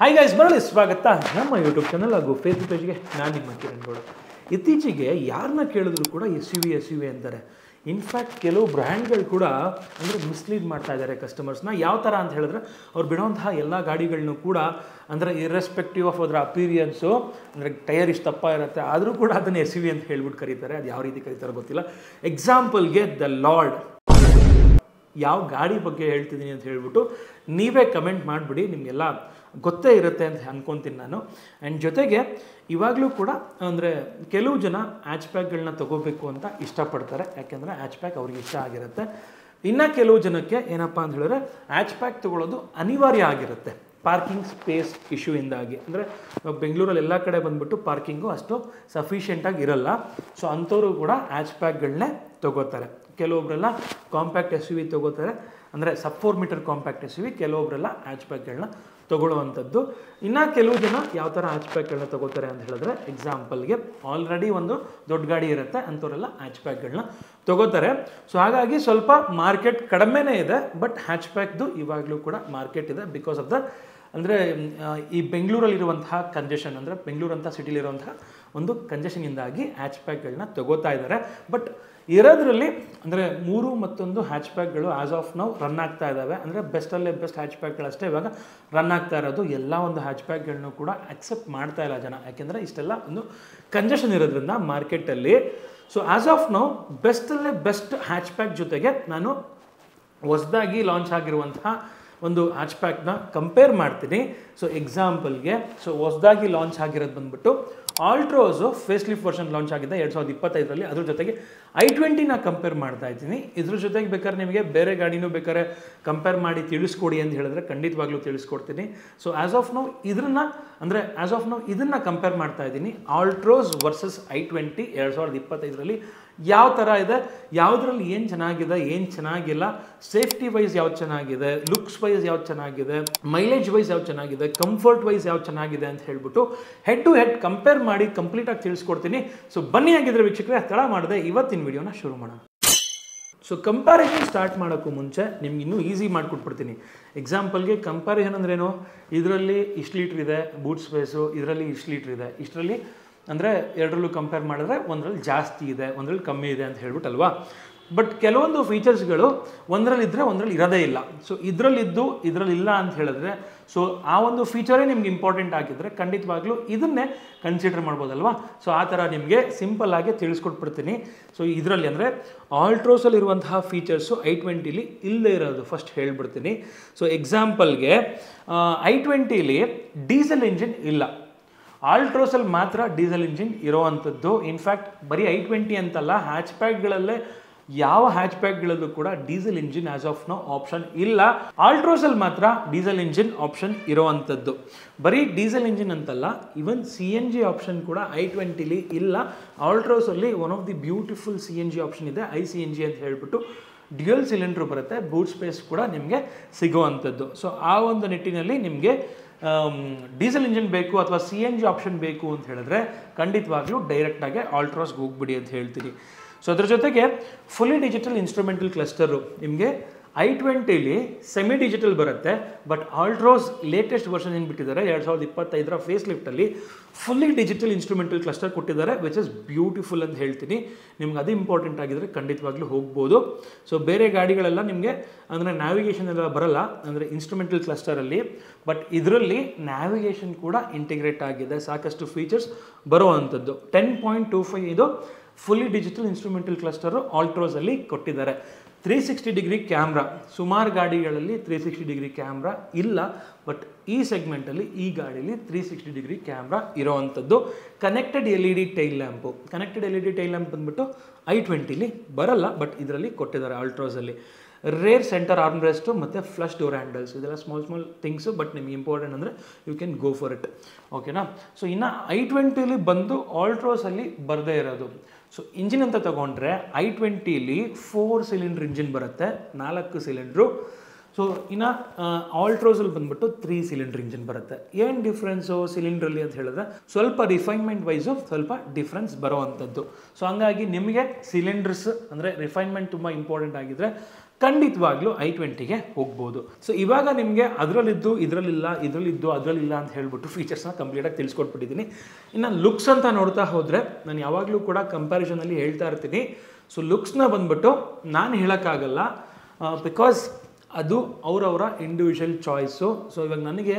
Hi guys, ಬರಲಿ ಸ್ವಾಗತ ನಮ್ಮ ಯೂಟ್ಯೂಬ್ ಚಾನಲ್ ಹಾಗೂ ಫೇಸ್ಬುಕ್ ಪೇಜ್ಗೆ. ನಾನು ನಿಮ್ಮ ಕಿರಣ್ ಗೌಡ. ಇತ್ತೀಚೆಗೆ ಯಾರನ್ನ ಕೇಳಿದ್ರು ಕೂಡ ಎಸ್ ಯು ವಿ ಅಂತಾರೆ. ಇನ್ಫ್ಯಾಕ್ಟ್ ಕೆಲವು ಬ್ರ್ಯಾಂಡ್ಗಳು ಕೂಡ ಅಂದರೆ ಮಿಸ್ಲೀಡ್ ಮಾಡ್ತಾ ಇದ್ದಾರೆ ಕಸ್ಟಮರ್ಸ್ನ. ಯಾವ ಥರ ಅಂತ ಹೇಳಿದ್ರೆ ಅವ್ರು ಬಿಡೋಂತಹ ಎಲ್ಲ ಗಾಡಿಗಳನ್ನೂ ಕೂಡ ಅಂದರೆ ಇರ್ರೆಸ್ಪೆಕ್ಟಿವ್ ಆಫ್ ಅದರ ಅಪೀರಿಯನ್ಸು, ಅಂದರೆ ಟೈರ್ ಇಷ್ಟು ದಪ್ಪ ಇರುತ್ತೆ ಆದರೂ ಕೂಡ ಅದನ್ನು ಎಸ್ ಯು ವಿ ಅಂತ ಹೇಳ್ಬಿಟ್ಟು ಕರೀತಾರೆ. ಅದು ಯಾವ ರೀತಿ ಕರೀತಾರೋ ಗೊತ್ತಿಲ್ಲ. ಎಕ್ಸಾಂಪಲ್ಗೆ ದ ಲಾರ್ಡ್. ಯಾವ ಗಾಡಿ ಬಗ್ಗೆ ಹೇಳ್ತಿದ್ದೀನಿ ಅಂತ ಹೇಳ್ಬಿಟ್ಟು ನೀವೇ ಕಮೆಂಟ್ ಮಾಡಿಬಿಡಿ, ನಿಮಗೆಲ್ಲ ಗೊತ್ತೇ ಇರುತ್ತೆ ಅಂತ ಅಂದ್ಕೊತೀನಿ ನಾನು. ಆ್ಯಂಡ್ ಜೊತೆಗೆ ಇವಾಗಲೂ ಕೂಡ ಅಂದರೆ ಕೆಲವು ಜನ ಹ್ಯಾಚ್ ಪ್ಯಾಕ್ಗಳನ್ನ ತೊಗೋಬೇಕು ಅಂತ ಇಷ್ಟಪಡ್ತಾರೆ, ಯಾಕೆಂದರೆ ಹ್ಯಾಚ್ ಪ್ಯಾಕ್ ಅವ್ರಿಗೆ ಇಷ್ಟ ಆಗಿರುತ್ತೆ. ಇನ್ನು ಕೆಲವು ಜನಕ್ಕೆ ಏನಪ್ಪ ಅಂತ ಹೇಳಿದ್ರೆ ಹ್ಯಾಚ್ ಪ್ಯಾಕ್ ತೊಗೊಳ್ಳೋದು ಅನಿವಾರ್ಯ ಆಗಿರುತ್ತೆ ಪಾರ್ಕಿಂಗ್ ಸ್ಪೇಸ್ ಇಶ್ಯೂಯಿಂದಾಗಿ. ಅಂದರೆ ಬೆಂಗಳೂರಲ್ಲಿ ಎಲ್ಲ ಕಡೆ ಬಂದುಬಿಟ್ಟು ಪಾರ್ಕಿಂಗು ಅಷ್ಟು ಸಫಿಷಿಯೆಂಟಾಗಿ ಇರಲ್ಲ. ಸೊ ಅಂಥವರು ಕೂಡ ಹ್ಯಾಚ್ ಪ್ಯಾಕ್ಗಳನ್ನೇ ತೊಗೋತಾರೆ. ಕೆಲವೊಬ್ಬರೆಲ್ಲ ಕಾಂಪ್ಯಾಕ್ಟ್ ಎಸ್ ಯು ವಿ ತೊಗೋತಾರೆ, ಅಂದರೆ sub 4 meter compact S U V. ಕೆಲವೊಬ್ಬರೆಲ್ಲ ಹ್ಯಾಚ್ ಪ್ಯಾಕ್ಗಳನ್ನ ತೊಗೊಳ್ಳುವಂಥದ್ದು. ಇನ್ನು ಕೆಲವು ಜನ ಯಾವ ಥರ ಹ್ಯಾಚ್ ಪ್ಯಾಕ್ಗಳನ್ನ ತೊಗೋತಾರೆ ಅಂತ ಹೇಳಿದ್ರೆ, ಎಕ್ಸಾಂಪಲ್ಗೆ ಆಲ್ರೆಡಿ ಒಂದು ದೊಡ್ಡ ಗಾಡಿ ಇರುತ್ತೆ, ಅಂಥವರೆಲ್ಲ ಹ್ಯಾಚ್ ಪ್ಯಾಕ್ಗಳನ್ನ ತೊಗೋತಾರೆ. ಸೊ ಹಾಗಾಗಿ ಸ್ವಲ್ಪ ಮಾರ್ಕೆಟ್ ಕಡಿಮೆನೇ ಇದೆ, ಬಟ್ ಹ್ಯಾಚ್ ಪ್ಯಾಕ್ದು ಇವಾಗಲೂ ಕೂಡ ಮಾರ್ಕೆಟ್ ಇದೆ. ಬಿಕಾಸ್ ಆಫ್ ದ ಅಂದರೆ ಈ ಬೆಂಗಳೂರಲ್ಲಿರುವಂತಹ ಕಂಜೆಷನ್, ಅಂದರೆ ಬೆಂಗಳೂರು ಅಂತ ಸಿಟಿಲಿರುವಂತಹ ಒಂದು ಕಂಜೆಷನಿಂದಾಗಿ ಹ್ಯಾಚ್ ಪ್ಯಾಕ್ಗಳನ್ನ ತೊಗೋತಾ ಇದ್ದಾರೆ. ಬಟ್ ಇರೋದ್ರಲ್ಲಿ ಅಂದರೆ 3 ಮತ್ತೊಂದು ಹ್ಯಾಚ್ ಪ್ಯಾಕ್ಗಳು ಆ್ಯಸ್ ಆಫ್ ನೌ ರನ್ ಆಗ್ತಾ ಇದ್ದಾವೆ. ಅಂದರೆ ಬೆಸ್ಟಲ್ಲೇ ಬೆಸ್ಟ್ ಹ್ಯಾಚ್ ಪ್ಯಾಕ್ಗಳಷ್ಟೇ ಇವಾಗ ರನ್ ಆಗ್ತಾ ಇರೋದು. ಎಲ್ಲ ಒಂದು ಹ್ಯಾಚ್ ಪ್ಯಾಕ್ಗಳನ್ನೂ ಕೂಡ ಅಕ್ಸೆಪ್ಟ್ ಮಾಡ್ತಾ ಇಲ್ಲ ಜನ, ಯಾಕೆಂದರೆ ಇಷ್ಟೆಲ್ಲ ಒಂದು ಕಂಜೆಷನ್ ಇರೋದ್ರಿಂದ ಮಾರ್ಕೆಟಲ್ಲಿ. ಸೊ ಆ್ಯಸ್ ಆಫ್ ನೌ ಬೆಸ್ಟಲ್ಲೇ ಬೆಸ್ಟ್ ಹ್ಯಾಚ್ ಪ್ಯಾಕ್ ಜೊತೆಗೆ ನಾನು ಹೊಸದಾಗಿ ಲಾಂಚ್ ಆಗಿರುವಂತಹ ಒಂದು ಹ್ಯಾಚ್ ಪ್ಯಾಕ್ನ ಕಂಪೇರ್ ಮಾಡ್ತೀನಿ. ಸೊ ಎಕ್ಸಾಂಪಲ್ಗೆ ಹೊಸದಾಗಿ ಲಾಂಚ್ ಆಗಿರೋದು ಬಂದ್ಬಿಟ್ಟು Altroz facelift version launch ಆಗಿದೆ 2025ರಲ್ಲಿ. ಅದ್ರ ಜೊತೆಗೆ i20ನ ಕಂಪೇರ್ ಮಾಡ್ತಾ ಇದ್ದೀನಿ. ಇದ್ರ ಜೊತೆಗೆ ಬೇಕಾದ್ರೆ ನಿಮಗೆ ಬೇರೆ ಗಾಡಿನೂ ಬೇಕಾದ್ರೆ ಕಂಪೇರ್ ಮಾಡಿ ತಿಳಿಸ್ಕೊಡಿ ಅಂತ ಹೇಳಿದ್ರೆ ಖಂಡಿತವಾಗ್ಲೂ ತಿಳಿಸ್ಕೊಡ್ತೀನಿ. ಸೊ ಆ್ಯಸ್ ಆಫ್ ನೌ ಇದನ್ನು ಕಂಪೇರ್ ಮಾಡ್ತಾ ಇದ್ದೀನಿ. ಆಲ್ಟ್ರೋಸ್ ವರ್ಸಸ್ i20 2025ರಲ್ಲಿ ಯಾವ ಥರ ಇದೆ, ಯಾವುದ್ರಲ್ಲಿ ಏನು ಚೆನ್ನಾಗಿದೆ, ಏನು ಚೆನ್ನಾಗಿಲ್ಲ, ಸೇಫ್ಟಿ ವೈಸ್ ಯಾವ್ದು ಚೆನ್ನಾಗಿದೆ, ಲುಕ್ಸ್ ವೈಸ್ ಯಾವ್ದು ಚೆನ್ನಾಗಿದೆ, ಮೈಲೇಜ್ ವೈಸ್ ಯಾವ್ದು ಚೆನ್ನಾಗಿದೆ, ಕಂಫರ್ಟ್ ವೈಸ್ ಯಾವ್ದು ಚೆನ್ನಾಗಿದೆ ಅಂತ ಹೇಳ್ಬಿಟ್ಟು ಹೆಡ್ ಟು ಹೆಡ್ ಕಂಪೇರ್ ಮಾಡಿ ಕಂಪ್ಲೀಟಾಗಿ ತಿಳಿಸ್ಕೊಡ್ತೀನಿ. ಸೊ ಬನ್ನಿ, ಆಗಿದ್ರೆ ವೀಕ್ಷಕರೇ ತಡ ಮಾಡಿದೆ ಇವತ್ತಿನ ವಿಡಿಯೋನ ಶುರು ಮಾಡೋಣ. ಸೊ ಕಂಪ್ಯಾರಿಸನ್ ಸ್ಟಾರ್ಟ್ ಮಾಡೋಕ್ಕೂ ಮುಂಚೆ ನಿಮ್ಗೆ ಇನ್ನೂ ಈಸಿ ಮಾಡಿಕೊಟ್ಬಿಡ್ತೀನಿ. ಎಕ್ಸಾಂಪಲ್ಗೆ ಕಂಪ್ಯಾರಿಸನ್ ಅಂದ್ರೇನು, ಇದರಲ್ಲಿ ಇಷ್ಟು ಲೀಟ್ರ್ ಇದೆ ಬೂಟ್ ಸ್ಪೇಸು, ಇದರಲ್ಲಿ ಇಷ್ಟು ಲೀಟ್ರ್ ಇದೆ, ಇಷ್ಟರಲ್ಲಿ ಅಂದರೆ ಎರಡರಲ್ಲೂ ಕಂಪೇರ್ ಮಾಡಿದ್ರೆ ಒಂದರಲ್ಲಿ ಜಾಸ್ತಿ ಇದೆ, ಒಂದರಲ್ಲಿ ಕಮ್ಮಿ ಇದೆ ಅಂತ ಹೇಳ್ಬಿಟ್ಟಲ್ವಾ. ಬಟ್ ಕೆಲವೊಂದು ಫೀಚರ್ಸ್ಗಳು ಒಂದರಲ್ಲಿದ್ದರೆ ಒಂದರಲ್ಲಿ ಇರೋದೇ ಇಲ್ಲ. ಸೊ ಇದರಲ್ಲಿದ್ದು ಇದರಲ್ಲಿ ಇಲ್ಲ ಅಂತ ಹೇಳಿದ್ರೆ, ಸೊ ಆ ಒಂದು ಫೀಚರೇ ನಿಮ್ಗೆ ಇಂಪಾರ್ಟೆಂಟ್ ಆಗಿದ್ದರೆ ಖಂಡಿತವಾಗ್ಲೂ ಇದನ್ನೇ ಕನ್ಸಿಡರ್ ಮಾಡ್ಬೋದಲ್ವಾ. ಸೊ ಆ ಥರ ನಿಮಗೆ ಸಿಂಪಲ್ಲಾಗಿ ತಿಳಿಸ್ಕೊಟ್ಬಿಡ್ತೀನಿ. ಸೊ ಇದರಲ್ಲಿ ಅಂದರೆ ಆಲ್ಟ್ರೋಸಲ್ಲಿರುವಂತಹ ಫೀಚರ್ಸು i20ಲಿ ಇಲ್ಲದೇ ಇರೋದು ಫಸ್ಟ್ ಹೇಳ್ಬಿಡ್ತೀನಿ. ಸೊ ಎಕ್ಸಾಂಪಲ್ಗೆ i20ಲಿ ಡೀಸೆಲ್ ಇಂಜಿನ್ ಇಲ್ಲ, ಆಲ್ಟ್ರೋಸಲ್ಲಿ ಮಾತ್ರ ಡೀಸೆಲ್ ಇಂಜಿನ್ ಇರೋವಂಥದ್ದು. ಇನ್ಫ್ಯಾಕ್ಟ್ ಬರೀ i20 ಅಂತಲ್ಲ, ಹ್ಯಾಚ್ ಪ್ಯಾಕ್ಗಳಲ್ಲೇ ಯಾವ ಹ್ಯಾಚ್ ಪ್ಯಾಕ್ಗಳಲ್ಲೂ ಕೂಡ diesel engine as of now option ಇಲ್ಲ. ಆಲ್ಟ್ರೋಸಲ್ಲಿ ಮಾತ್ರ ಡೀಸೆಲ್ ಇಂಜಿನ್ ಆಪ್ಷನ್ ಇರೋವಂಥದ್ದು. ಬರೀ ಡೀಸೆಲ್ ಇಂಜಿನ್ ಅಂತಲ್ಲ, ಈವನ್ CNG ಆಪ್ಷನ್ ಕೂಡ i20ಲಿ ಇಲ್ಲ. ಆಲ್ಟ್ರೋಸಲ್ಲಿ one of the beautiful CNG option ಇದೆ, iCNG ಅಂತ ಹೇಳ್ಬಿಟ್ಟು ಡ್ಯುಯಲ್ ಸಿಲಿಂಡ್ರು ಬರುತ್ತೆ, ಬೂಟ್ ಸ್ಪೇಸ್ ಕೂಡ ನಿಮಗೆ ಸಿಗೋವಂಥದ್ದು. ಸೊ ಆ ಒಂದು ನಿಟ್ಟಿನಲ್ಲಿ ನಿಮಗೆ ಡೀಸೆಲ್ ಇಂಜಿನ್ ಬೇಕು ಅಥವಾ CNG ಆಪ್ಷನ್ ಬೇಕು ಅಂತ ಹೇಳಿದ್ರೆ ಖಂಡಿತವಾಗ್ಲೂ ಡೈರೆಕ್ಟಾಗಿ ಆಲ್ಟ್ರೋಸ್ಗೆ ಹೋಗ್ಬಿಡಿ ಅಂತ ಹೇಳ್ತೀನಿ. ಸೊ ಅದ್ರ ಜೊತೆಗೆ ಫುಲ್ಲಿ ಡಿಜಿಟಲ್ ಇನ್ಸ್ಟ್ರೂಮೆಂಟಲ್ ಕ್ಲಸ್ಟರು ನಿಮಗೆ i20ಲಿ ಸೆಮಿ ಡಿಜಿಟಲ್ ಬರುತ್ತೆ. ಬಟ್ ಆಲ್ಟ್ರೋಸ್ ಲೇಟೆಸ್ಟ್ ವರ್ಷನ್ ಏನು ಬಿಟ್ಟಿದ್ದಾರೆ 2025ರ ಫೇಸ್ ಲಿಫ್ಟಲ್ಲಿ ಫುಲ್ಲಿ ಡಿಜಿಟಲ್ ಇನ್ಸ್ಟ್ರೂಮೆಂಟಲ್ ಕ್ಲಸ್ಟರ್ ಕೊಟ್ಟಿದ್ದಾರೆ, ವಿಚ್ ಇಸ್ ಬ್ಯೂಟಿಫುಲ್ ಅಂತ ಹೇಳ್ತೀನಿ. ನಿಮ್ಗೆ ಅದು ಇಂಪಾರ್ಟೆಂಟ್ ಆಗಿದ್ರೆ ಖಂಡಿತವಾಗ್ಲೂ ಹೋಗ್ಬೋದು. ಸೊ ಬೇರೆ ಗಾಡಿಗಳೆಲ್ಲ ನಿಮಗೆ ಅಂದರೆ ನ್ಯಾವಿಗೇಷನ್ ಎಲ್ಲ ಬರಲ್ಲ, ಅಂದರೆ ಇನ್ಸ್ಟ್ರೂಮೆಂಟಲ್ ಕ್ಲಸ್ಟರಲ್ಲಿ. ಬಟ್ ಇದರಲ್ಲಿ ನ್ಯಾವಿಗೇಷನ್ ಕೂಡ ಇಂಟಿಗ್ರೇಟ್ ಆಗಿದೆ, ಸಾಕಷ್ಟು ಫೀಚರ್ಸ್ ಬರುವಂಥದ್ದು. 10.25 ಇದು ಫುಲ್ಲಿ ಡಿಜಿಟಲ್ ಇನ್ಸ್ಟ್ರೂಮೆಂಟಲ್ ಕ್ಲಸ್ಟರು ಆಲ್ಟ್ರೋಸಲ್ಲಿ ಕೊಟ್ಟಿದ್ದಾರೆ. 360 ಡಿಗ್ರಿ ಕ್ಯಾಮ್ರಾ, ಸುಮಾರು ಗಾಡಿಗಳಲ್ಲಿ 360 ಡಿಗ್ರಿ ಕ್ಯಾಮ್ರಾ ಇಲ್ಲ, ಬಟ್ ಈ ಸೆಗ್ಮೆಂಟಲ್ಲಿ ಈ ಗಾಡೀಲಿ 360 ಡಿಗ್ರಿ ಕ್ಯಾಮ್ರಾ ಇರೋವಂಥದ್ದು. Connected LED tail lamp, connected LED tail lamp ಬಂದುಬಿಟ್ಟು i20ಲಿ ಬರಲ್ಲ, ಬಟ್ ಇದರಲ್ಲಿ ಕೊಟ್ಟಿದ್ದಾರೆ ಆಲ್ಟ್ರೋಸಲ್ಲಿ. ರೇರ್ ಸೆಂಟರ್ ಆರ್ಮ್ರೆಸ್ಟು ಮತ್ತು ಫ್ಲಶ್ ಡೋರ್ ಹ್ಯಾಂಡಲ್ಸ್, ಇದೆಲ್ಲ ಸ್ಮಾಲ್ ಥಿಂಗ್ಸು, ಬಟ್ ನಿಮ್ಗೆ ಇಂಪಾರ್ಟೆಂಟ್ ಅಂದರೆ you can go for it. ಓಕೆನಾ. ಸೊ ಇನ್ನು i20ಲಿ ಬಂದು ಆಲ್ಟ್ರೋಸಲ್ಲಿ ಬರದೇ ಇರೋದು. ಸೊ ಇಂಜಿನ್ ಅಂತ ತೊಗೊಂಡ್ರೆ i20ಲಿ 4 ಸಿಲಿಂಡ್ರ್ ಇಂಜಿನ್ ಬರುತ್ತೆ, 4 ಸಿಲಿಂಡ್ರು. ಸೊ ಇನ್ನು ಆಲ್ಟ್ರೋಸಲ್ಲಿ ಬಂದುಬಿಟ್ಟು 3 ಸಿಲಿಂಡ್ರ್ ಇಂಜಿನ್ ಬರುತ್ತೆ. ಏನು ಡಿಫ್ರೆನ್ಸು ಸಿಲಿಂಡ್ರಲ್ಲಿ ಅಂತ ಹೇಳಿದ್ರೆ ಸ್ವಲ್ಪ ರಿಫೈನ್ಮೆಂಟ್ ವೈಸು ಸ್ವಲ್ಪ ಡಿಫ್ರೆನ್ಸ್ ಬರೋವಂಥದ್ದು. ಸೊ ಹಂಗಾಗಿ ನಿಮಗೆ ಸಿಲಿಂಡರ್ಸ್ ಅಂದರೆ ರಿಫೈನ್ಮೆಂಟ್ ತುಂಬ ಇಂಪಾರ್ಟೆಂಟ್ ಆಗಿದ್ದರೆ ಖಂಡಿತವಾಗ್ಲೂ i20ಗೆ ಹೋಗ್ಬೋದು. ಸೊ ಇವಾಗ ನಿಮಗೆ ಅದರಲ್ಲಿದ್ದು ಅದರಲ್ಲಿಲ್ಲ ಅಂತ ಹೇಳ್ಬಿಟ್ಟು ಫೀಚರ್ಸ್ನ ಕಂಪ್ಲೀಟಾಗಿ ತಿಳಿಸ್ಕೊಟ್ಬಿಟ್ಟಿದ್ದೀನಿ. ಇನ್ನು ಲುಕ್ಸ್ ಅಂತ ನೋಡ್ತಾ ಹೋದರೆ ನಾನು ಯಾವಾಗಲೂ ಕೂಡ ಕಂಪ್ಯಾರಿಸನಲ್ಲಿ ಹೇಳ್ತಾ ಇರ್ತೀನಿ. ಸೊ ಲುಕ್ಸ್ನ ಬಂದ್ಬಿಟ್ಟು ನಾನು ಹೇಳೋಕ್ಕಾಗಲ್ಲ, ಬಿಕಾಸ್ ಅದು ಅವರವರ ಇಂಡಿವಿಜುವಲ್ ಚಾಯ್ಸು. ಸೊ ಇವಾಗ ನನಗೆ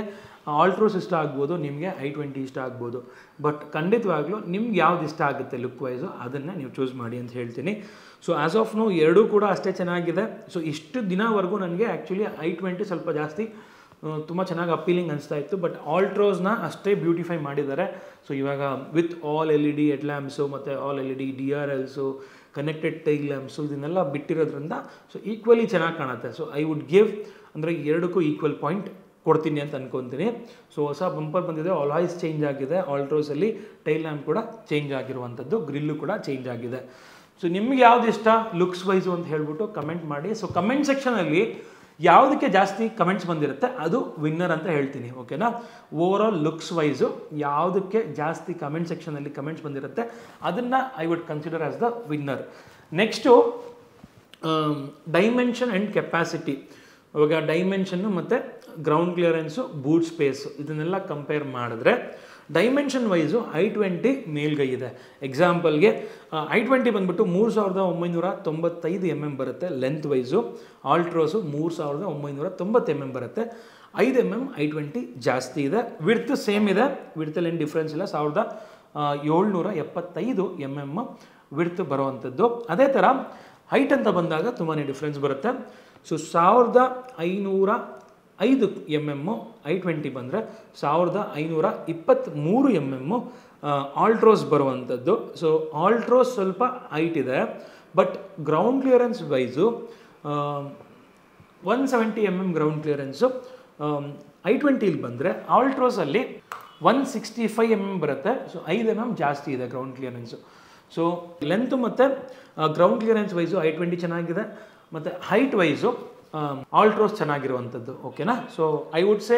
ಆಲ್ಟ್ರೋಸ್ ಇಷ್ಟ ಆಗ್ಬೋದು, ನಿಮಗೆ i20 ಇಷ್ಟ ಆಗ್ಬೋದು. ಬಟ್ ಖಂಡಿತವಾಗ್ಲೂ ನಿಮ್ಗೆ ಯಾವ್ದು ಇಷ್ಟ ಆಗುತ್ತೆ ಲುಕ್ ವೈಸು ಅದನ್ನು ನೀವು ಚೂಸ್ ಮಾಡಿ ಅಂತ ಹೇಳ್ತೀನಿ. ಸೊ ಆ್ಯಸ್ ಆಫ್ ನೋ ಎರಡೂ ಕೂಡ ಅಷ್ಟೇ ಚೆನ್ನಾಗಿದೆ. ಸೊ ಇಷ್ಟು ದಿನವರೆಗೂ ನನಗೆ ಆ್ಯಕ್ಚುಲಿ i20 ಸ್ವಲ್ಪ ಜಾಸ್ತಿ ತುಂಬ ಚೆನ್ನಾಗಿ ಅಪೀಲಿಂಗ್ ಅನಿಸ್ತಾ ಇತ್ತು. ಬಟ್ ಆಲ್ಟ್ರೋಸ್ನ ಅಷ್ಟೇ ಬ್ಯೂಟಿಫೈ ಮಾಡಿದ್ದಾರೆ. ಸೊ ಇವಾಗ with all LED head lamps ಮತ್ತು ಆಲ್ LED DRLಸು, ಕನೆಕ್ಟೆಡ್ ಟೈಲ್ ಲ್ಯಾಂಪ್ಸು ಇದನ್ನೆಲ್ಲ ಬಿಟ್ಟಿರೋದ್ರಿಂದ ಸೊ ಈಕ್ವಲಿ ಚೆನ್ನಾಗಿ ಕಾಣುತ್ತೆ. ಸೊ ಐ ವುಡ್ ಗಿವ್ ಅಂದರೆ ಎರಡಕ್ಕೂ ಈಕ್ವಲ್ ಪಾಯಿಂಟ್ ಕೊಡ್ತೀನಿ ಅಂತ ಅನ್ಕೊತೀನಿ. ಸೊ ಹೊಸ ಬಂಪರ್ ಬಂದಿದೆ, ಆಲಾಯ್ಸ್ ಚೇಂಜ್ ಆಗಿದೆ, ಆಲ್ಟ್ರೋಸಲ್ಲಿ ಟೈಲ್ ಲ್ಯಾಂಪ್ ಕೂಡ ಚೇಂಜ್ ಆಗಿರುವಂಥದ್ದು, ಗ್ರಿಲ್ಲು ಕೂಡ ಚೇಂಜ್ ಆಗಿದೆ. ಸೊ ನಿಮ್ಗೆ ಯಾವ್ದು ಇಷ್ಟ ಲುಕ್ಸ್ ವೈಸು ಅಂತ ಹೇಳ್ಬಿಟ್ಟು ಕಮೆಂಟ್ ಮಾಡಿ. ಸೊ ಕಮೆಂಟ್ ಸೆಕ್ಷನಲ್ಲಿ ಯಾವುದಕ್ಕೆ ಜಾಸ್ತಿ ಕಮೆಂಟ್ಸ್ ಬಂದಿರುತ್ತೆ ಅದು ವಿನ್ನರ್ ಅಂತ ಹೇಳ್ತೀನಿ, ಓಕೆನಾ. ಓವರ್ ಆಲ್ ಲುಕ್ಸ್ ವೈಸು ಯಾವುದಕ್ಕೆ ಜಾಸ್ತಿ ಕಮೆಂಟ್ ಸೆಕ್ಷನಲ್ಲಿ ಕಮೆಂಟ್ಸ್ ಬಂದಿರುತ್ತೆ ಅದನ್ನು I would consider as the winner. Next dimension and capacity. ಇವಾಗ ಡೈಮೆನ್ಷನ್ನು ಮತ್ತು ಗ್ರೌಂಡ್ ಕ್ಲಿಯರೆನ್ಸು, ಬೂಟ್ ಸ್ಪೇಸು ಇದನ್ನೆಲ್ಲ ಕಂಪೇರ್ ಮಾಡಿದ್ರೆ ಡೈಮೆನ್ಷನ್ ವೈಸು i20 ಮೇಲ್ಗೈ ಇದೆ. ಎಕ್ಸಾಂಪಲ್ಗೆ i20 ಬಂದ್ಬಿಟ್ಟು 3995 mm ಬರುತ್ತೆ ಲೆಂತ್ ವೈಸು, ಆಲ್ಟ್ರೋಸು 3990 mm ಬರುತ್ತೆ. 5 mm i20 ಜಾಸ್ತಿ ಇದೆ. ವಿಡ್ತ್ ಸೇಮ್ ಇದೆ, ವಿಡ್ತಲ್ಲಿ ಏನು ಡಿಫ್ರೆನ್ಸ್ ಇಲ್ಲ, 1775 mm ವಿಡ್ತ್ ಬರುವಂಥದ್ದು. ಅದೇ ಥರ ಹೈಟ್ ಅಂತ ಬಂದಾಗ ತುಂಬಾ ಡಿಫ್ರೆನ್ಸ್ ಬರುತ್ತೆ. ಸೊ 1505 mm i20 ಬಂದರೆ 1523 mm ಆಲ್ಟ್ರೋಸ್ ಬರುವಂಥದ್ದು. ಸೊ ಆಲ್ಟ್ರೋಸ್ ಸ್ವಲ್ಪ ಹೈಟ್ ಇದೆ, but ground clearance wise 170 mm ground clearance i20 ಬಂದರೆ ಆಲ್ಟ್ರೋಸಲ್ಲಿ 165 mm ಬರುತ್ತೆ. ಸೊ 5 mm ಜಾಸ್ತಿ ಇದೆ ಗ್ರೌಂಡ್ ಕ್ಲಿಯರೆನ್ಸು. ಸೊ ಲೆಂತ್ ಮತ್ತು ಗ್ರೌಂಡ್ ಕ್ಲಿಯರೆನ್ಸ್ ವೈಸು i20 ಚೆನ್ನಾಗಿದೆ, ಮತ್ತು ಹೈಟ್ ವೈಸು ಆಲ್ಟ್ರೋಸ್ ಚೆನ್ನಾಗಿರುವಂಥದ್ದು, ಓಕೆನಾ. ಸೊ ಐ ವುಡ್ ಸೇ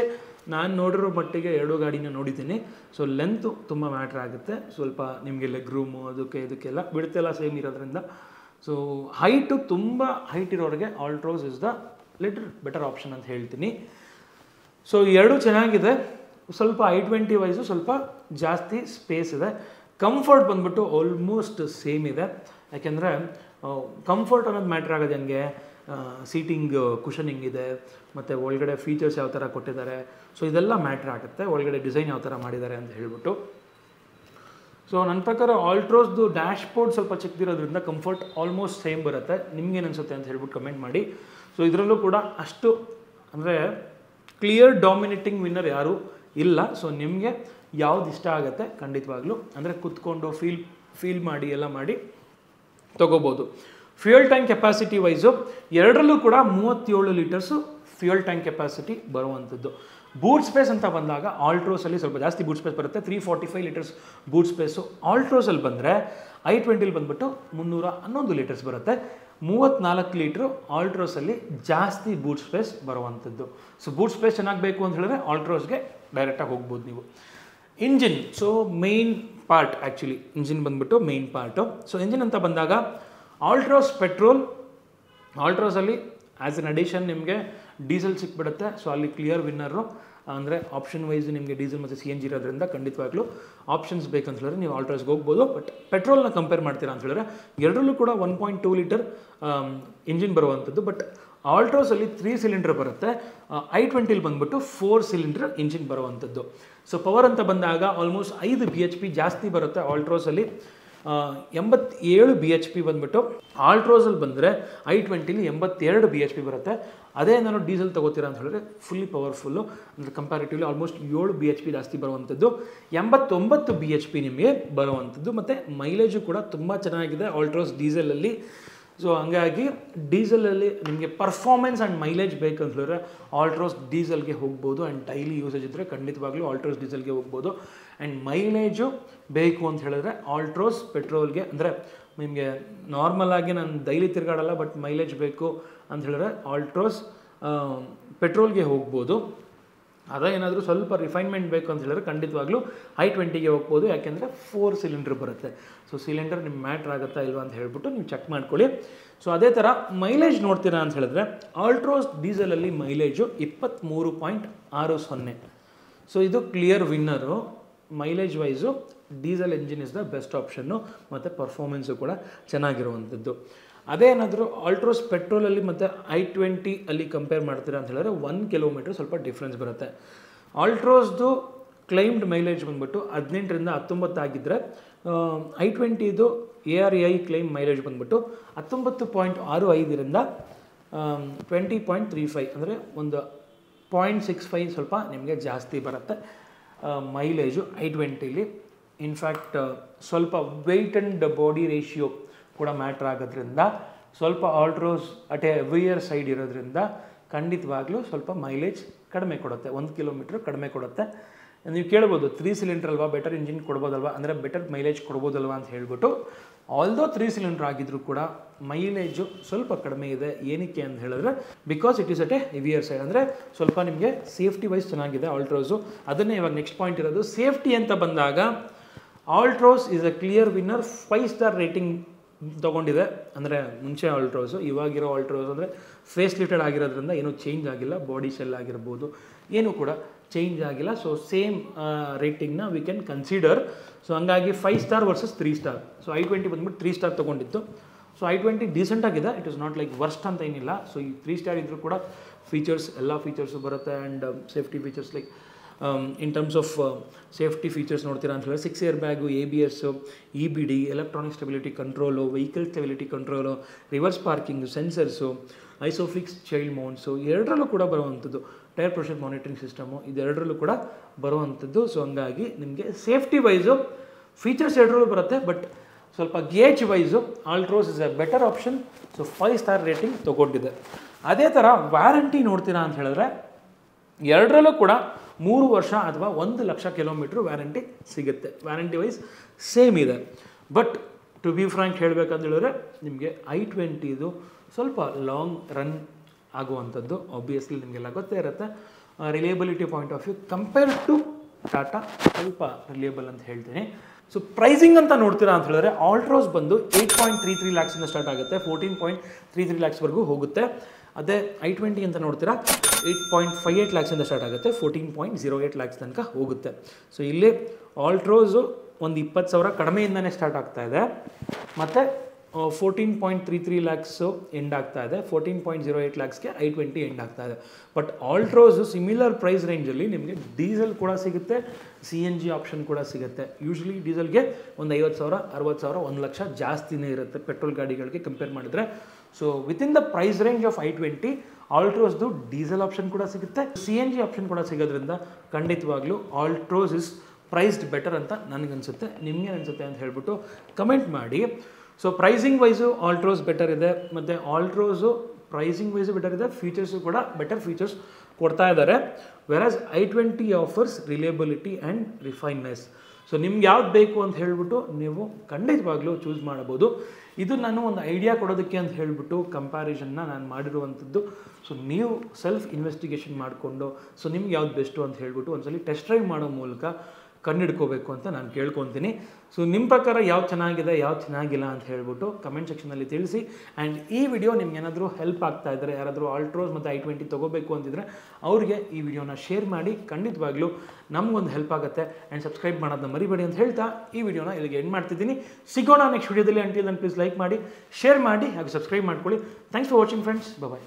ನಾನು ನೋಡಿರೋ ಮಟ್ಟಿಗೆ ಎರಡು ಗಾಡಿನ ನೋಡಿದ್ದೀನಿ. ಸೊ ಲೆಂತು ತುಂಬ ಮ್ಯಾಟ್ರ್ ಆಗುತ್ತೆ, ಸ್ವಲ್ಪ ನಿಮಗೆ ಲೆಗ್ ರೂಮು ಇದಕ್ಕೆಲ್ಲ ಬಿಡ್ತೆಲ್ಲ ಸೇಮ್ ಇರೋದ್ರಿಂದ. ಸೊ ಹೈಟು ತುಂಬ ಹೈಟ್ ಇರೋರಿಗೆ Altroz is the little better option ಅಂತ ಹೇಳ್ತೀನಿ. ಸೊ ಎರಡೂ ಚೆನ್ನಾಗಿದೆ. ಸ್ವಲ್ಪ i20 ವೈಸು ಸ್ವಲ್ಪ ಜಾಸ್ತಿ ಸ್ಪೇಸ್ ಇದೆ. ಕಂಫರ್ಟ್ ಬಂದ್ಬಿಟ್ಟು ಆಲ್ಮೋಸ್ಟ್ ಸೇಮ್ ಇದೆ. ಯಾಕೆಂದರೆ ಕಂಫರ್ಟ್ ಅನ್ನೋದು ಮ್ಯಾಟ್ರ್ ಆಗೋದು ಹೆಂಗೆ, ಸೀಟಿಂಗ್ ಕುಷನಿಂಗ್ ಇದೆ, ಮತ್ತು ಒಳಗಡೆ ಫೀಚರ್ಸ್ ಯಾವ ಥರ ಕೊಟ್ಟಿದ್ದಾರೆ, ಸೊ ಇದೆಲ್ಲ ಮ್ಯಾಟ್ರ್ ಆಗುತ್ತೆ, ಒಳಗಡೆ ಡಿಸೈನ್ ಯಾವ ಥರ ಮಾಡಿದ್ದಾರೆ ಅಂತ ಹೇಳ್ಬಿಟ್ಟು. ಸೊ ನನ್ನ ಪ್ರಕಾರ ಆಲ್ಟ್ರೋಸ್ದು ಡ್ಯಾಶ್ ಬೋರ್ಡ್ ಸ್ವಲ್ಪ ಚಿಕ್ಕದಿರೋದ್ರಿಂದ ಕಂಫರ್ಟ್ ಆಲ್ಮೋಸ್ಟ್ ಸೇಮ್ ಬರುತ್ತೆ. ನಿಮ್ಗೇನು ಅನಿಸುತ್ತೆ ಅಂತ ಹೇಳ್ಬಿಟ್ಟು ಕಮೆಂಟ್ ಮಾಡಿ. ಸೊ ಇದರಲ್ಲೂ ಕೂಡ ಅಷ್ಟು ಅಂದರೆ ಕ್ಲಿಯರ್ ಡಾಮಿನೇಟಿಂಗ್ ವಿನ್ನರ್ ಯಾರೂ ಇಲ್ಲ. ಸೊ ನಿಮಗೆ ಯಾವ್ದು ಇಷ್ಟ ಆಗುತ್ತೆ ಖಂಡಿತವಾಗ್ಲೂ ಅಂದರೆ ಕುತ್ಕೊಂಡು ಫೀಲ್ ಮಾಡಿ ಎಲ್ಲ ಮಾಡಿ ತೊಗೋಬೋದು. ಫ್ಯೂಯಲ್ ಟ್ಯಾಂಕ್ ಕೆಪಾಸಿಟಿ ವೈಸು ಎರಡರಲ್ಲೂ ಕೂಡ 37 ಲೀಟರ್ಸು ಫ್ಯೂಯಲ್ ಟ್ಯಾಂಕ್ ಕೆಪಾಸಿಟಿ ಬರುವಂಥದ್ದು. ಬೂಟ್ ಸ್ಪೇಸ್ ಅಂತ ಬಂದಾಗ ಆಲ್ಟ್ರೋಸಲ್ಲಿ ಸ್ವಲ್ಪ ಜಾಸ್ತಿ ಬೂಟ್ ಸ್ಪೇಸ್ ಬರುತ್ತೆ, 345 ಲೀಟರ್ಸ್ ಬೂಟ್ ಸ್ಪೇಸು. ಆಲ್ಟ್ರೋಸಲ್ಲಿ ಬಂದರೆ i20 ಬಂದ್ಬಿಟ್ಟು 311 ಲೀಟರ್ಸ್ ಬರುತ್ತೆ, 34 ಲೀಟ್ರು ಆಲ್ಟ್ರೋಸಲ್ಲಿ ಜಾಸ್ತಿ ಬೂಟ್ ಸ್ಪೇಸ್ ಬರುವಂಥದ್ದು. ಸೊ ಬೂಟ್ ಸ್ಪೇಸ್ ಚೆನ್ನಾಗಿ ಬೇಕು ಅಂತ ಹೇಳಿದ್ರೆ ಆಲ್ಟ್ರೋಸ್ಗೆ ಡೈರೆಕ್ಟಾಗಿ ಹೋಗ್ಬೋದು ನೀವು. Engine, so main part actually engine ಬಂದ್ಬಿಟ್ಟು ಮೇನ್ ಪಾರ್ಟು. ಸೊ ಇಂಜಿನ್ ಅಂತ ಬಂದಾಗ ಆಲ್ಟ್ರೋಸ್ ಪೆಟ್ರೋಲ್, ಆಲ್ಟ್ರೋಸಲ್ಲಿ ಆ್ಯಸ್ ಎನ್ ಅಡಿಷನ್ ನಿಮಗೆ ಡೀಸೆಲ್ ಸಿಕ್ಬಿಡುತ್ತೆ. ಸೊ ಅಲ್ಲಿ ಕ್ಲಿಯರ್ ವಿನ್ನರು ಅಂದರೆ ಆಪ್ಷನ್ ವೈಸ್ ನಿಮಗೆ ಡೀಸೆಲ್ ಮತ್ತು CNG ಇರೋದ್ರಿಂದ ಖಂಡಿತವಾಗ್ಲೂ ಆಪ್ಷನ್ಸ್ ಬೇಕಂತ ಹೇಳಿದ್ರೆ ನೀವು ಆಲ್ಟ್ರೋಸ್ಗೆ ಹೋಗ್ಬೋದು. ಬಟ್ ಪೆಟ್ರೋಲ್ನ ಕಂಪೇರ್ ಮಾಡ್ತೀರಾ ಅಂತ ಹೇಳಿದ್ರೆ ಎರಡರಲ್ಲೂ ಕೂಡ 1.2 ಲೀಟರ್ ಇಂಜಿನ್ ಬರುವಂಥದ್ದು. ಬಟ್ ಆಲ್ಟ್ರೋಸಲ್ಲಿ 3 ಸಿಲಿಂಡರ್ ಬರುತ್ತೆ, i20 ಬಂದ್ಬಿಟ್ಟು 4 ಸಿಲಿಂಡರ್ ಇಂಜಿನ್ ಬರುವಂಥದ್ದು. ಸೊ ಪವರ್ ಅಂತ ಬಂದಾಗ ಆಲ್ಮೋಸ್ಟ್ 5 BHP ಜಾಸ್ತಿ ಬರುತ್ತೆ ಆಲ್ಟ್ರೋಸಲ್ಲಿ, 87 BHP ಬಂದ್ಬಿಟ್ಟು. ಆಲ್ಟ್ರೋಸಲ್ಲಿ ಬಂದರೆ i20 82 BHP ಬರುತ್ತೆ. ಅದೇ ನಾನು ಡೀಸೆಲ್ ತೊಗೋತೀರಾ ಅಂತ ಹೇಳಿದ್ರೆ ಫುಲ್ಲಿ ಪವರ್ಫುಲ್ಲು ಅಂದರೆ ಕಂಪ್ಯಾರಿಟಿವ್ಲಿ ಆಲ್ಮೋಸ್ಟ್ 7 BHP ಜಾಸ್ತಿ ಬರುವಂಥದ್ದು, 89 BHP ನಿಮಗೆ ಬರುವಂಥದ್ದು. ಮತ್ತು ಮೈಲೇಜು ಕೂಡ ತುಂಬ ಚೆನ್ನಾಗಿದೆ ಆಲ್ಟ್ರೋಸ್ ಡೀಸೆಲಲ್ಲಿ. ಸೊ ಹಂಗಾಗಿ ಡೀಸೆಲಲ್ಲಿ ನಿಮಗೆ ಪರ್ಫಾರ್ಮೆನ್ಸ್ ಆ್ಯಂಡ್ ಮೈಲೇಜ್ ಬೇಕಂತ ಹೇಳಿದ್ರೆ ಆಲ್ಟ್ರೋಸ್ ಡೀಸೆಲ್ಗೆ ಹೋಗ್ಬೋದು. ಆ್ಯಂಡ್ ಡೈಲಿ ಯೂಸೇಜ್ ಇದ್ದರೆ ಖಂಡಿತವಾಗ್ಲೂ ಆಲ್ಟ್ರೋಸ್ ಡೀಸೆಲ್ಗೆ ಹೋಗ್ಬೋದು. ಆ್ಯಂಡ್ ಮೈಲೇಜು ಬೇಕು ಅಂತ ಹೇಳಿದ್ರೆ ಆಲ್ಟ್ರೋಸ್ ಪೆಟ್ರೋಲ್ಗೆ, ಅಂದರೆ ನಿಮಗೆ ನಾರ್ಮಲಾಗಿ ನಾನು ಡೈಲಿ ತಿರುಗಾಡಲ್ಲ ಬಟ್ ಮೈಲೇಜ್ ಬೇಕು ಅಂತ ಹೇಳಿದ್ರೆ ಆಲ್ಟ್ರೋಸ್ ಪೆಟ್ರೋಲ್ಗೆ ಹೋಗ್ಬೋದು. ಅದೇ ಏನಾದರೂ ಸ್ವಲ್ಪ ರಿಫೈನ್ಮೆಂಟ್ ಬೇಕು ಅಂತ ಹೇಳಿದ್ರೆ ಖಂಡಿತವಾಗ್ಲೂ i20ಗೆ ಹೋಗ್ಬೋದು, ಯಾಕೆಂದರೆ 4 ಸಿಲಿಂಡರ್ ಬರುತ್ತೆ. ಸೊ ಸಿಲಿಂಡರ್ ನಿಮ್ಮ ಮ್ಯಾಟ್ರ್ ಆಗುತ್ತಾ ಇಲ್ವಾ ಅಂತ ಹೇಳ್ಬಿಟ್ಟು ನೀವು ಚೆಕ್ ಮಾಡ್ಕೊಳ್ಳಿ. ಸೊ ಅದೇ ಥರ ಮೈಲೇಜ್ ನೋಡ್ತೀರಾ ಅಂತ ಹೇಳಿದ್ರೆ ಆಲ್ಟ್ರೋಸ್ ಡೀಸೆಲಲ್ಲಿ ಮೈಲೇಜು 23.60. ಸೊ ಇದು clear winner. Mileage wise diesel engine is the best option ಮತ್ತು ಪರ್ಫಾರ್ಮೆನ್ಸು ಕೂಡ ಚೆನ್ನಾಗಿರುವಂಥದ್ದು. ಅದೇ ಏನಾದರೂ ಆಲ್ಟ್ರೋಸ್ ಪೆಟ್ರೋಲಲ್ಲಿ ಮತ್ತು i20 ಅಲ್ಲಿ ಕಂಪೇರ್ ಮಾಡ್ತೀರಾ ಅಂತ ಹೇಳಿದ್ರೆ 1 ಕಿಲೋಮೀಟ್ರ್ ಸ್ವಲ್ಪ ಡಿಫ್ರೆನ್ಸ್ ಬರುತ್ತೆ. ಆಲ್ಟ್ರೋಸ್ದು ಕ್ಲೈಮ್ಡ್ ಮೈಲೇಜ್ ಬಂದ್ಬಿಟ್ಟು 18ರಿಂದ 19 ಆಗಿದ್ದರೆ i20ಇದು ARAI ಕ್ಲೈಮ್ ಮೈಲೇಜ್ ಬಂದ್ಬಿಟ್ಟು 19.65ರಿಂದ 20.35 ಅಂದರೆ ಒಂದು 0.65 ಸ್ವಲ್ಪ ನಿಮಗೆ ಜಾಸ್ತಿ ಬರುತ್ತೆ ಮೈಲೇಜು i20ಲಿ. ಇನ್ಫ್ಯಾಕ್ಟ್ ಸ್ವಲ್ಪ ವೆಯ್ಟ್ ಆ್ಯಂಡ್ ಬಾಡಿ ರೇಷಿಯೋ ಕೂಡ ಮ್ಯಾಟ್ರ್ ಆಗೋದ್ರಿಂದ ಸ್ವಲ್ಪ Altroz at A heavier side ಇರೋದ್ರಿಂದ ಖಂಡಿತವಾಗ್ಲೂ ಸ್ವಲ್ಪ ಮೈಲೇಜ್ ಕಡಿಮೆ ಕೊಡುತ್ತೆ, 1 ಕಿಲೋಮೀಟ್ರ್ ಕಡಿಮೆ ಕೊಡುತ್ತೆ. ನೀವು ಕೇಳ್ಬೋದು 3 ಸಿಲಿಂಡರ್ ಅಲ್ವಾ, ಬೆಟರ್ ಇಂಜಿನ್ ಕೊಡ್ಬೋದಲ್ವಾ, ಅಂದರೆ ಬೆಟರ್ ಮೈಲೇಜ್ ಕೊಡ್ಬೋದಲ್ವಾ ಅಂತ ಹೇಳ್ಬಿಟ್ಟು. ಆಲ್ದೋ 3 ಸಿಲಿಂಡರ್ ಆಗಿದ್ರು ಕೂಡ ಮೈಲೇಜು ಸ್ವಲ್ಪ ಕಡಿಮೆ ಇದೆ. ಏನಕ್ಕೆ ಅಂತ ಹೇಳಿದ್ರೆ because it is at A heavier side, ಅಂದರೆ ಸ್ವಲ್ಪ ನಿಮಗೆ ಸೇಫ್ಟಿ ವೈಸ್ ಚೆನ್ನಾಗಿದೆ ಆಲ್ಟ್ರೋಸು. ಅದನ್ನೇ ಇವಾಗ ನೆಕ್ಸ್ಟ್ ಪಾಯಿಂಟ್ ಇರೋದು. ಸೇಫ್ಟಿ ಅಂತ ಬಂದಾಗ Altroz is a clear winner. 5 star rating ತೊಗೊಂಡಿದೆ. ಅಂದರೆ ಮುಂಚೆ ಆಲ್ಟ್ರೋಸು, ಇವಾಗಿರೋ ಆಲ್ಟ್ರೋಸ್ ಅಂದರೆ ಫೇಸ್ ಲಿಫ್ಟೆಡ್ ಆಗಿರೋದ್ರಿಂದ ಏನೂ ಚೇಂಜ್ ಆಗಿಲ್ಲ. ಬಾಡಿ ಶೆಲ್ ಆಗಿರ್ಬೋದು ಏನೂ ಕೂಡ ಚೇಂಜ್ ಆಗಿಲ್ಲ. ಸೊ ಸೇಮ್ ರೇಟಿಂಗ್ನ ವಿ ಕ್ಯಾನ್ ಕನ್ಸಿಡರ್. ಸೊ ಹಂಗಾಗಿ 5 star versus 3 star. So i20 ಬಂದ್ಬಿಟ್ಟು 3 ಸ್ಟಾರ್ ತೊಗೊಂಡಿತ್ತು. ಸೊ i20 ಡೀಸೆಂಟ್ ಆಗಿದೆ, it is not like worst ಅಂತ ಏನಿಲ್ಲ. ಸೊ ಈ 3 ಸ್ಟಾರ್ ಇದ್ದರೂ ಕೂಡ ಫೀಚರ್ಸ್ ಎಲ್ಲ ಫೀಚರ್ಸು ಬರುತ್ತೆ. And safety features like in terms of safety features ನೋಡ್ತೀರಾ ಅಂತ ಹೇಳಿದ್ರೆ 6 air bag, ABS, EBD, electronic stability control, vehicle stability control, reverse parking, sensors, isofix child mounts, ಎರಡರಲ್ಲೂ ಕೂಡ ಬರುವಂಥದ್ದು. ಟೈರ್ ಪ್ರೆಷರ್ ಮಾನಿಟರಿಂಗ್ ಸಿಸ್ಟಮು, ಇದೆರಡರಲ್ಲೂ ಕೂಡ ಬರುವಂಥದ್ದು. ಸೊ ಹಂಗಾಗಿ ನಿಮಗೆ ಸೇಫ್ಟಿ ವೈಸು ಫೀಚರ್ಸ್ ಎರಡರಲ್ಲೂ ಬರುತ್ತೆ. ಬಟ್ ಸ್ವಲ್ಪ gauge wise Altroz is a better option. So 5 star rating ತೊಗೊಂಡಿದೆ. ಅದೇ ಥರ ವ್ಯಾರಂಟಿ ನೋಡ್ತೀರಾ ಅಂತ ಹೇಳಿದ್ರೆ ಎರಡರಲ್ಲೂ ಕೂಡ 3 ವರ್ಷ ಅಥವಾ 1 ಲಕ್ಷ ಕಿಲೋಮೀಟ್ರ್ ವ್ಯಾರಂಟಿ ಸಿಗುತ್ತೆ. ವ್ಯಾರಂಟಿ ವೈಸ್ ಸೇಮ್ ಇದೆ. ಬಟ್ ಟು ಬಿ ಫ್ರ್ಯಾಂಕ್ ಹೇಳಬೇಕಂತ ಹೇಳಿದ್ರೆ ನಿಮಗೆ i20ಇದು ಸ್ವಲ್ಪ ಲಾಂಗ್ ರನ್ ಆಗುವಂಥದ್ದು. ಆಬ್ವಿಯಸ್ಲಿ ನಿಮಗೆಲ್ಲ ಗೊತ್ತೇ ಇರುತ್ತೆ. Reliability point of view compare to Tata ಸ್ವಲ್ಪ ರಿಲಿಯಬಲ್ ಅಂತ ಹೇಳ್ತೀನಿ. ಸೊ ಪ್ರೈಸಿಂಗ್ ಅಂತ ನೋಡ್ತೀರಾ ಅಂತ ಹೇಳಿದ್ರೆ ಆಲ್ಟ್ರೋಸ್ ಬಂದು 8.33 ಲ್ಯಾಕ್ಸಿಂದ ಸ್ಟಾರ್ಟ್ ಆಗುತ್ತೆ, 14.33 ಲ್ಯಾಕ್ಸ್ವರೆಗೂ ಹೋಗುತ್ತೆ. ಅದೇ i20 ಅಂತ ನೋಡ್ತೀರಾ 8.58 ಲ್ಯಾಕ್ಸಿಂದ ಸ್ಟಾರ್ಟ್ ಆಗುತ್ತೆ, 14.08 ಲ್ಯಾಕ್ಸ್ ತನಕ ಹೋಗುತ್ತೆ. ಸೊ ಇಲ್ಲಿ ಆಲ್ಟ್ರೋಸು ಒಂದು 20,000 ಕಡಿಮೆಯಿಂದನೇ ಸ್ಟಾರ್ಟ್ ಆಗ್ತಾ ಇದೆ. ಮತ್ತು 14.33 ಲ್ಯಾಕ್ಸು ಎಂಡ್ ಆಗ್ತಾ ಇದೆ, 14.08 ಲ್ಯಾಕ್ಸ್ಗೆ i20 ಎಂಡ್ ಆಗ್ತಾ ಇದೆ. ಬಟ್ ಆಲ್ಟ್ರೋಸು ಸಿಮಿಲರ್ ಪ್ರೈಸ್ ರೇಂಜಲ್ಲಿ ನಿಮಗೆ ಡೀಸೆಲ್ ಕೂಡ ಸಿಗುತ್ತೆ, CNG ಆಪ್ಷನ್ ಕೂಡ ಸಿಗುತ್ತೆ. ಯೂಶ್ವಲಿ ಡೀಸೆಲ್ಗೆ ಒಂದು 50,000, 60,000, 1 ಲಕ್ಷ ಜಾಸ್ತಿನೇ ಇರುತ್ತೆ ಪೆಟ್ರೋಲ್ ಗಾಡಿಗಳಿಗೆ ಕಂಪೇರ್ ಮಾಡಿದರೆ. So within the price range of i20 ಆಲ್ಟ್ರೋಸ್ದು ಡೀಸೆಲ್ ಆಪ್ಷನ್ ಕೂಡ ಸಿಗುತ್ತೆ, CNG ಆಪ್ಷನ್ ಕೂಡ ಸಿಗೋದ್ರಿಂದ ಖಂಡಿತವಾಗ್ಲೂ ಆಲ್ಟ್ರೋಸ್ ಇಸ್ ಪ್ರೈಸ್ಡ್ ಬೆಟರ್ ಅಂತ ನನಗನ್ಸುತ್ತೆ. ನಿಮಗೆ ಅನಿಸುತ್ತೆ ಅಂತ ಹೇಳ್ಬಿಟ್ಟು ಕಮೆಂಟ್ ಮಾಡಿ. So pricing wise Altroz better ಇದೆ, ಮತ್ತು ಆಲ್ಟ್ರೋಸು ಪ್ರೈಸಿಂಗ್ ವೈಸು ಬೆಟರ್ ಇದೆ, ಫೀಚರ್ಸು ಕೂಡ ಬೆಟರ್ ಫೀಚರ್ಸ್ ಕೊಡ್ತಾ ಇದ್ದಾರೆ. ವೆರಾಸ್ i20 offers reliability and ರಿಫೈನ್ನೆಸ್. So ನಿಮ್ಗೆ ಯಾವ್ದು ಬೇಕು ಅಂತ ಹೇಳ್ಬಿಟ್ಟು ನೀವು ಖಂಡಿತವಾಗ್ಲೂ ಚೂಸ್ ಮಾಡ್ಬೋದು. ಇದು ನಾನು ಒಂದು ಐಡಿಯಾ ಕೊಡೋದಕ್ಕೆ ಅಂತ ಹೇಳ್ಬಿಟ್ಟು ಕಂಪ್ಯಾರಿಸನ್ನ ನಾನು ಮಾಡಿರುವಂಥದ್ದು. ಸೊ ನೀವು ಸೆಲ್ಫ್ ಇನ್ವೆಸ್ಟಿಗೇಷನ್ ಮಾಡಿಕೊಂಡು ಸೊ ನಿಮ್ಗೆ ಯಾವ್ದು ಬೆಸ್ಟು ಅಂತ ಹೇಳ್ಬಿಟ್ಟು ಒಂದ್ಸಲಿ ಟೆಸ್ಟ್ ಡ್ರೈವ್ ಮಾಡೋ ಮೂಲಕ ಕಂಡುಹಿಡ್ಕೋಬೇಕು ಅಂತ ನಾನು ಕೇಳ್ಕೊತೀನಿ. ಸೊ ನಿಮ್ಮ ಪ್ರಕಾರ ಯಾವ್ದು ಚೆನ್ನಾಗಿದೆ, ಯಾವ್ದು ಚೆನ್ನಾಗಿಲ್ಲ ಅಂತ ಹೇಳ್ಬಿಟ್ಟು ಕಮೆಂಟ್ ಸೆಕ್ಷನಲ್ಲಿ ತಿಳಿಸಿ. ಆ್ಯಂಡ್ ಈ ವಿಡಿಯೋ ನಿಮ್ಗೆ ಏನಾದರೂ ಹೆಲ್ಪ್ ಆಗ್ತಾ ಇದ್ದರೆ, ಯಾರಾದರೂ ಆಲ್ಟ್ರೋಸ್ ಮತ್ತು i20 ತೊಗೋಬೇಕು ಅಂತಿದ್ರೆ ಅವ್ರಿಗೆ ಈ ವಿಡಿಯೋನ ಶೇರ್ ಮಾಡಿ. ಖಂಡಿತವಾಗ್ಲೂ ನಮಗೊಂದು ಹೆಲ್ಪ್ ಆಗುತ್ತೆ. ಆ್ಯಂಡ್ ಸಬ್ಸ್ಕ್ರೈಬ್ ಮಾಡೋದನ್ನ ಮರಿಬೇಡಿ ಅಂತ ಹೇಳ್ತಾ ಈ ವಿಡಿಯೋನ ಇಲ್ಲಿಗೆ ಎಂಡ್ ಮಾಡ್ತಿದ್ದೀನಿ. ಸಿಗೋಣ ನೆಕ್ಸ್ಟ್ ವಿಡಿಯೋದಲ್ಲಿ. ಅಂಟಿಲ್ ದೆನ್ ಪ್ಲೀಸ್ ಲೈಕ್ ಮಾಡಿ, ಶೇರ್ ಮಾಡಿ, ಹಾಗೆ ಸಬ್ಸ್ಕ್ರೈಬ್ ಮಾಡ್ಕೊಳ್ಳಿ. Thanks for watching friends. Bye.